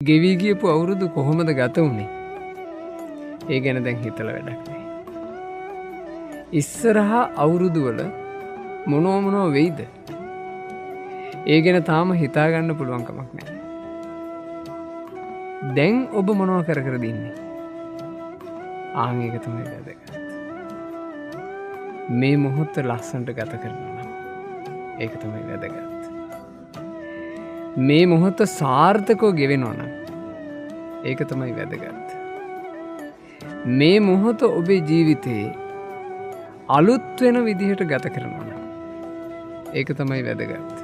ගෙවී ගියපු අවුරුදු කොහොමද ගත වුණේ? ඒ ගැන දැන් හිතලා වැඩක් නෑ. ඉස්සරහා අවුරුදු වල මොනෝ වෙයිද? ඒ ගැන තාම හිතා ගන්න පුළුවන් කමක් නෑ. දැන් ඔබ මොනවා කර කර දින්නේ? ආන් ඒක තමයි වැදගත්. මේ මොහොත ලස්සනට ගත කරනවා නම් ඒක තමයි වැදගත්. මේ මොහොත සාර්ථකව ගෙවෙනවා නම් ඒක තමයි වැදගත්. මේ මොහොත ඔබේ ජීවිතේ අලුත් වෙන විදිහට ගත කරනවා නම් ඒක තමයි වැදගත්.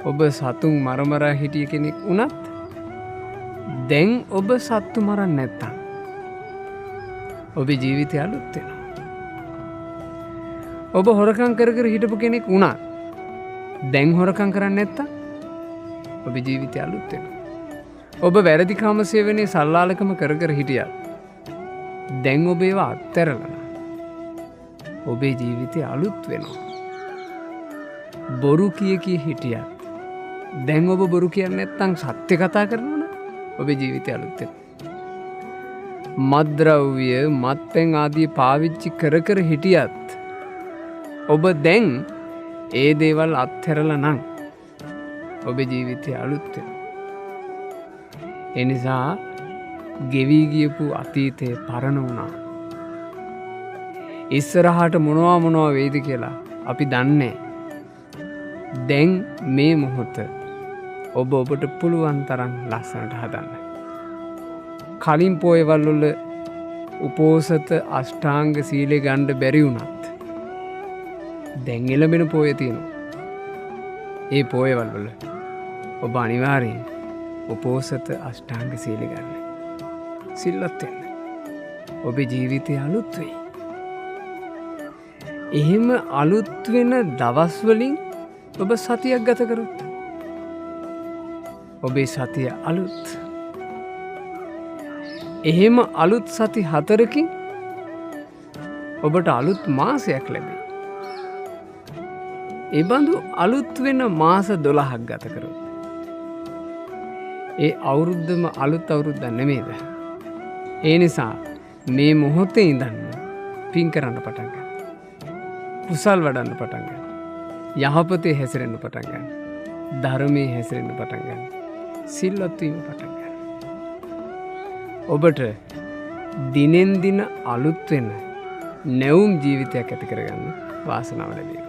ඔබ සතුන් මරමරා හිටිය කෙනෙක් වුණත් දැන් ඔබ සත්තු මරන්නේ නැත්තම් ඔබේ ජීවිතය අලුත් වෙනවා. ඔබ හොරකම් කර කර හිටපු කෙනෙක් වුණත් දැන් හොරකම් කරන්නේ නැත්තම් ඔබේ ජීවිතය අලුත් වෙනවා. ඔබ වැරදි කාමසේවනයේ සල්ලාලකම කර කර හිටියත් දැන් ඔබ ඒවා අත්හැරලා ඔබේ ජීවිතය අලුත් වෙනවා. බොරු කිය හිටියත් දැන් ඔබ බොරු කියන්නේ නැත්තම් සත්‍ය කතා කරනවා නම් ඔබේ ජීවිතය අලුත් වෙනවා. මත්ද්‍රව්‍ය මත්පැන් ආදී පාවිච්චි කර කර හිටියත් ඔබ දැන් ඒ දේවල් අත්හැරලා නම් ඔබේ ජීවිතය අලුත් වෙනවා. ඒ නිසා ගෙවී ගියපු අතීතේ පරණ වුණා. ඉස්සරහට මොනවා වෙයිද කියලා අපි දන්නේ. දැන් මේ මොහොත ඔබට පුළුවන් තරම් ලස්සනට හදන්න. කලින් පොයවල් වල උපෝසත අෂ්ටාංග සීලේ ගන්න බැරි වුණත් දැන් එළඹෙන පොය තියෙනවා. ඒ පොයවල් වල ඔබ අනිවාර්යෙන් උපෝසත අෂ්ටාංග සීලේ ගන්න. සිල්වත් වෙන්න. ඔබේ ජීවිතය අලුත් වෙයි. එහෙම අලුත් වෙන දවස් වලින් ඔබ සතියක් ගත කරොත් ඔබේ සතිය අලුත්. එහෙම අලුත් සති 4කින් ඔබට අලුත් මාසයක් ලැබෙයි. ඒ බඳු අලුත් වෙන මාස 12ක් ගත කරොත් ඒ අවුරුද්දම අලුත් අවුරුද්දක් නෙමෙයිද? ඒ නිසා මේ මොහොතේ ඉඳන් පින් කරන්න පටන් ගන්න. කුසල් වඩන්න පටන් ගන්න. යහපතේ හැසිරෙන්න පටන් ගන්න. ධර්මයේ හැසිරෙන්න පටන් ගන්න. සිල්වත් වීම පටන් ගන්න. ඔබට දිනෙන් දින අලුත් වෙන නැවුම් ජීවිතයක් ඇති කරගන්න වාසනාව ලැබේ.